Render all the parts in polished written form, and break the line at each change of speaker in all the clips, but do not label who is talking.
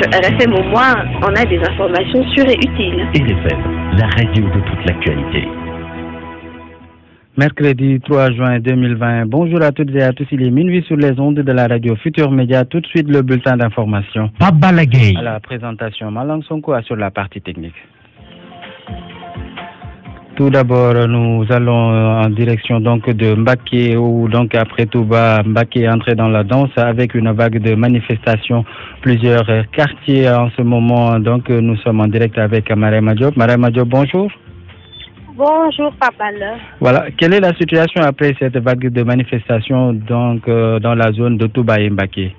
Sur RFM au moins, on a des informations sûres et utiles.
RFM, la radio de toute l'actualité.
Mercredi 3 juin 2020. Bonjour à toutes et à tous. Il est minuit sur les ondes de la radio Futur Média. Tout de suite, le bulletin d'information.
Papa Lagay.
À la présentation, Malang Sonko sur la partie technique. Tout d'abord, nous allons en direction donc de Mbaké, où donc après Touba, Mbaké est entré dans la danse avec une vague de manifestations. Plusieurs quartiers en ce moment. Donc, nous sommes en direct avec Marema Diop. Marema Diop, bonjour.
Bonjour, Papa.
Voilà. Quelle est la situation après cette vague de manifestations donc dans la zone de Touba et Mbaké?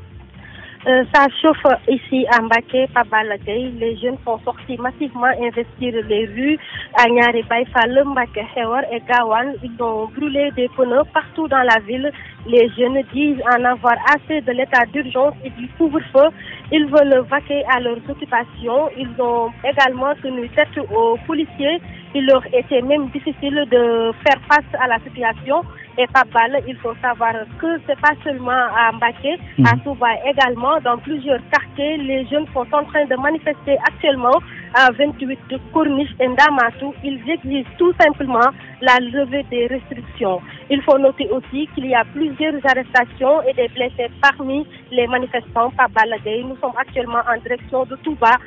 Ça chauffe ici à Mbaké, Papa Lagay. Les jeunes sont sortis massivement investir les rues à Nyari Baïfal, Mbaké, Hewar et Gawan. Ils ont brûlé des pneus partout dans la ville. Les jeunes disent en avoir assez de l'état d'urgence et du couvre-feu. Ils veulent vaquer à leurs occupations. Ils ont également tenu tête aux policiers. Il leur était même difficile de faire face à la situation. Et Pabal, il faut savoir que c'est pas seulement à Mbaké, à Touba également, dans plusieurs quartiers, les jeunes sont en train de manifester actuellement à 28 de Corniche et Ndamatou. Ils exigent tout simplement la levée des restrictions. Il faut noter aussi qu'il y a plusieurs arrestations et des blessés parmi les manifestants. Pabal, nous sommes actuellement en direction de Touba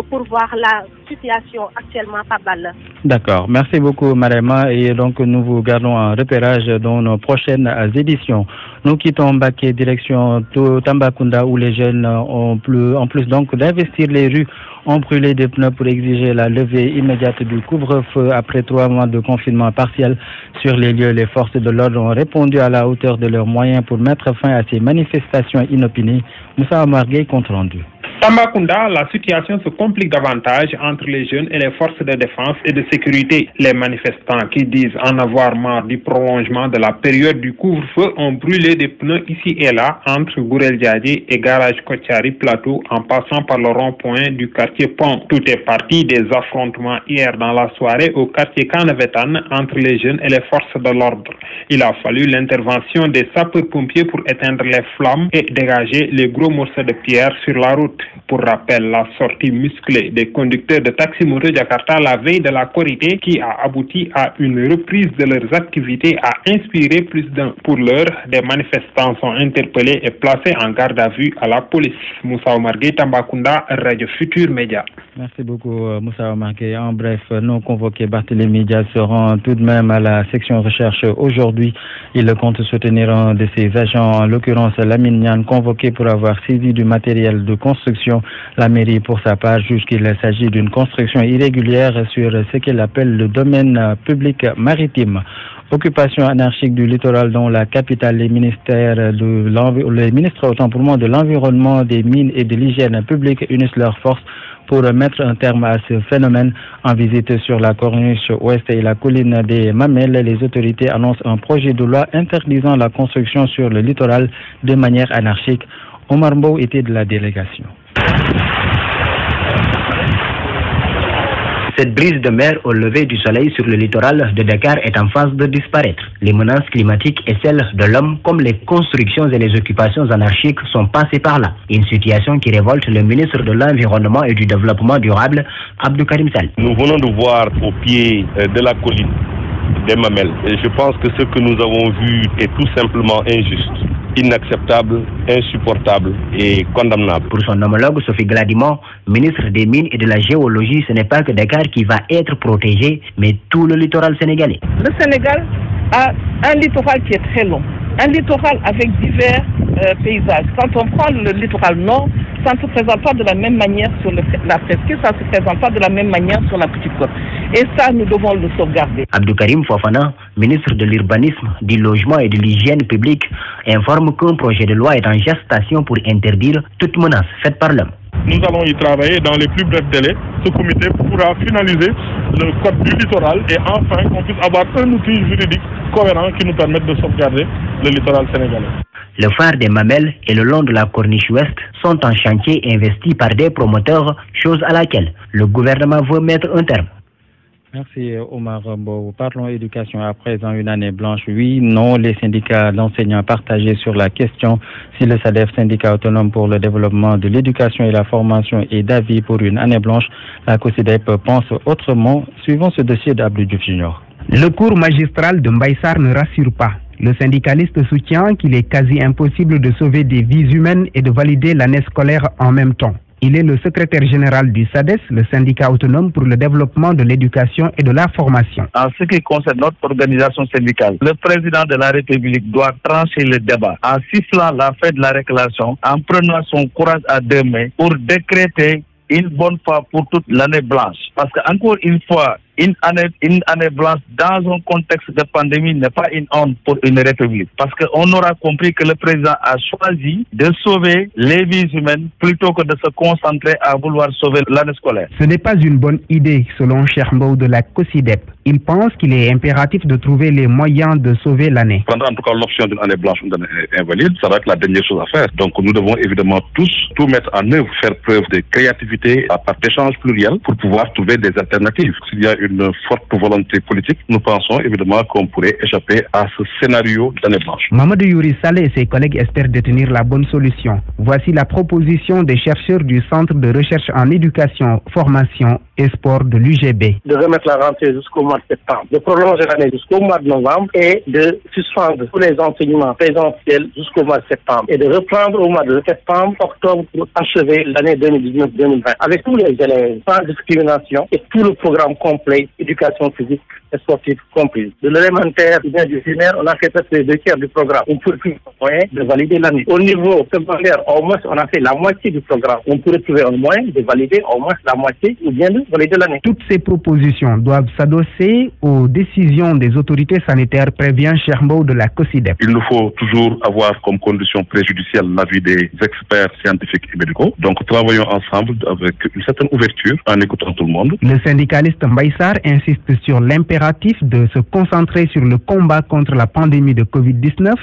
pour voir la situation actuellement, Pabal.
D'accord. Merci beaucoup, Marema. Et donc, nous vous gardons en repérage dans nos prochaines éditions. Nous quittons Mbaké, direction Tambacounda, où les jeunes en plus donc d'investir les rues, ont brûlé des pneus pour exiger la levée immédiate du couvre-feu après 3 mois de confinement partiel sur les lieux. Les forces de l'ordre ont répondu à la hauteur de leurs moyens pour mettre fin à ces manifestations inopinées. Moussa Amargué, compte rendu.
Tambacounda, la situation se complique davantage entre les jeunes et les forces de défense et de sécurité. Les manifestants qui disent en avoir marre du prolongement de la période du couvre-feu ont brûlé des pneus ici et là entre Gourel Diadji et Garage Kotiari Plateau en passant par le rond-point du quartier Pont. Tout est parti des affrontements hier dans la soirée au quartier Kanevetan entre les jeunes et les forces de l'ordre. Il a fallu l'intervention des sapeurs-pompiers pour éteindre les flammes et dégager les gros morceaux de pierre sur la route. Pour rappel, la sortie musclée des conducteurs de taxi moto Jakarta la veille de la Korité qui a abouti à une reprise de leurs activités a inspiré plus d'un. Pour l'heure, des manifestants sont interpellés et placés en garde à vue à la police. Moussa Omargué, Tambacounda, Radio Futur Média.
Merci beaucoup, Moussa Omargué. En bref, non convoqués Barthélémy Diaz se rend tout de même à la section recherche aujourd'hui. Il compte soutenir un de ses agents, en l'occurrence Lamine Niane, convoqué pour avoir saisi du matériel de construction. La mairie, pour sa part, juge qu'il s'agit d'une construction irrégulière sur ce qu'elle appelle le domaine public maritime. Occupation anarchique du littoral dans la capitale, les ministres autant pour moi de l'environnement, des mines et de l'hygiène publique unissent leurs forces pour mettre un terme à ce phénomène. En visite sur la corniche ouest et la colline des Mamelles, les autorités annoncent un projet de loi interdisant la construction sur le littoral de manière anarchique. Omar Mbow était de la délégation.
Cette brise de mer au lever du soleil sur le littoral de Dakar est en phase de disparaître. Les menaces climatiques et celles de l'homme, comme les constructions et les occupations anarchiques, sont passées par là. Une situation qui révolte le ministre de l'Environnement et du Développement durable, Abdou Karim Sall.
Nous venons de voir au pied de la colline des Mamelles. Et je pense que ce que nous avons vu est tout simplement injuste, inacceptable, insupportable et condamnable.
Pour son homologue Sophie Gladimon, ministre des Mines et de la Géologie, ce n'est pas que Dakar qui va être protégé, mais tout le littoral sénégalais.
Le Sénégal a un littoral qui est très long, un littoral avec divers paysages. Quand on prend le littoral nord, ça ne se présente pas de la même manière sur la presqu'île, ça ne se présente pas de la même manière sur la petite côte. Et ça, nous devons le sauvegarder.
Abdou Karim Fofana, ministre de l'Urbanisme, du Logement et de l'Hygiène publique, informe qu'un projet de loi est en gestation pour interdire toute menace faite par l'homme.
Nous allons y travailler dans les plus brefs délais. Ce comité pourra finaliser le code du littoral et enfin qu'on puisse avoir un outil juridique cohérent qui nous permette de sauvegarder le littoral sénégalais.
Le phare des Mamelles et le long de la corniche ouest sont en chantier investis par des promoteurs, chose à laquelle le gouvernement veut mettre un terme.
Merci Omar Mbow. Parlons éducation à présent, une année blanche. Oui, non, les syndicats d'enseignants partagés sur la question. Si le SADEF, syndicat autonome pour le développement de l'éducation et la formation, est d'avis pour une année blanche, la COSIDEP pense autrement. Suivons ce dossier d'Abdou Diouf Junior.
Le cours magistral de Mbaye Sarr ne rassure pas. Le syndicaliste soutient qu'il est quasi impossible de sauver des vies humaines et de valider l'année scolaire en même temps. Il est le secrétaire général du SADES, le syndicat autonome pour le développement de l'éducation et de la formation.
En ce qui concerne notre organisation syndicale, le président de la République doit trancher le débat en sifflant la fin de la réclamation, en prenant son courage à deux mains pour décréter une bonne fois pour toute l'année blanche. Parce qu'encore une fois, une année blanche dans un contexte de pandémie n'est pas une honte pour une république. Parce qu'on aura compris que le président a choisi de sauver les vies humaines plutôt que de se concentrer à vouloir sauver l'année scolaire.
Ce n'est pas une bonne idée, selon Cheikh Mbow de la COSIDEP. Il pense qu'il est impératif de trouver les moyens de sauver l'année.
Prendre en tout cas l'option d'une année blanche ou d'une année invalide, ça va être la dernière chose à faire. Donc nous devons évidemment tous tout mettre en œuvre, faire preuve de créativité à part d'échanges pluriels pour pouvoir trouver des alternatives. S'il y a une forte volonté politique, nous pensons évidemment qu'on pourrait échapper à ce scénario d'année blanche.
Mamadou Youri Saleh et ses collègues espèrent détenir la bonne solution. Voici la proposition des chercheurs du Centre de recherche en éducation, formation et sport de l'UGB.
De remettre la rentrée jusqu'au mois de septembre, de prolonger l'année jusqu'au mois de novembre et de suspendre tous les enseignements présentiels jusqu'au mois de septembre et de reprendre au mois de septembre, octobre pour achever l'année 2019-2020 avec tous les élèves sans discrimination et tout le programme complet, éducation physique et sportive comprise. De l'élémentaire bien du primaire, on a fait presque les 2/3 du programme. On pourrait trouver un moyen de valider l'année. Au niveau secondaire, au moins, on a fait la moitié du programme. On pourrait trouver un moyen de valider au moins la moitié ou bien de valider l'année.
Toutes ces propositions doivent s'adosser aux décisions des autorités sanitaires, prévient Cheikh Mbow de la COSIDEP.
Il nous faut toujours avoir comme condition préjudicielle l'avis des experts scientifiques et médicaux. Donc travaillons ensemble avec une certaine ouverture en écoutant tout le monde.
Le syndicaliste Mbaye Sarr insiste sur l'impératif de se concentrer sur le combat contre la pandémie de Covid-19.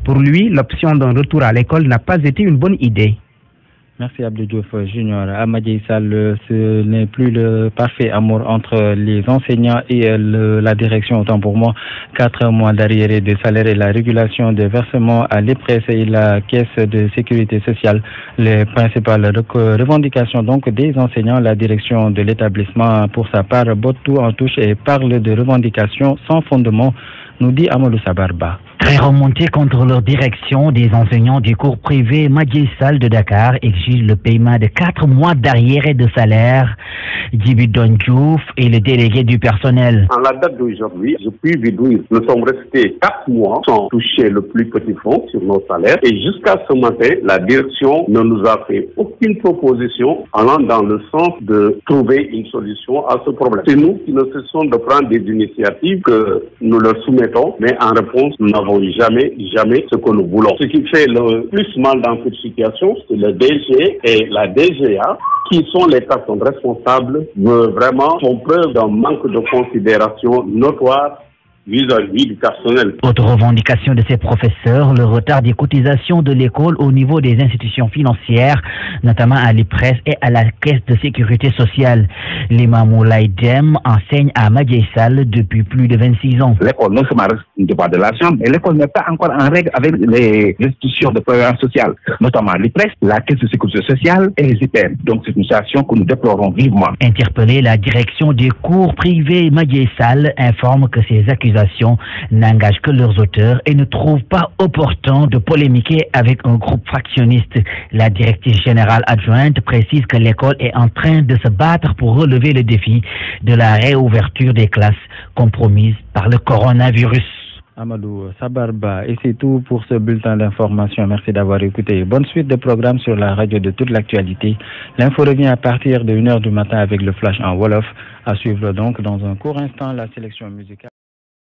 Pour lui, l'option d'un retour à l'école n'a pas été une bonne idée.
Merci Abdou Diouf Junior. À Madiaye Sall, ce n'est plus le parfait amour entre les enseignants et la direction. Autant pour moi, 4 mois d'arriérés de salaire et la régulation des versements à l'EPRES et la caisse de sécurité sociale. Les principales revendications donc des enseignants, la direction de l'établissement pour sa part botte tout en touche et parle de revendications sans fondement, nous dit Amadou Sabarba.
Très remontés contre leur direction, des enseignants du cours privé Madiaye Sall de Dakar exigent le paiement de 4 mois d'arriérés de salaire. Djibi Diouf est le délégué du personnel.
En la date d'aujourd'hui, je puis vous dire, nous sommes restés 4 mois sans toucher le plus petit fonds sur nos salaires et jusqu'à ce matin, la direction ne nous a fait aucune proposition allant dans le sens de trouver une solution à ce problème. C'est nous qui ne cessons de prendre des initiatives que nous leur soumettons, mais en réponse, nous n'avons jamais ce que nous voulons. Ce qui fait le plus mal dans cette situation, c'est le DG et la DGA qui sont les personnes responsables, vraiment font preuve d'un manque de considération notoire vis-à-vis du personnel.
Autre revendication de ces professeurs, le retard des cotisations de l'école au niveau des institutions financières, notamment à l'IPRES et à la Caisse de sécurité sociale. L'imam Laïdem enseigne à Madiaye Sall depuis plus de 26 ans.
L'école non seulement ne pas de l'argent, mais l'école n'est pas encore en règle avec les institutions de prévoyance sociale, notamment l'IPRES, la Caisse de sécurité sociale et les IPM. Donc c'est une situation que nous déplorons vivement.
Interpellé, la direction des cours privés Madiaye Sall informe que ces accusations n'engagent que leurs auteurs et ne trouvent pas opportun de polémiquer avec un groupe fractionniste. La directrice générale adjointe précise que l'école est en train de se battre pour relever le défi de la réouverture des classes compromises par le coronavirus.
Amadou Sabarba, et c'est tout pour ce bulletin d'information. Merci d'avoir écouté. Bonne suite de programmes sur la radio de toute l'actualité. L'info revient à partir de 1h du matin avec le flash en Wolof. À suivre donc dans un court instant la sélection musicale.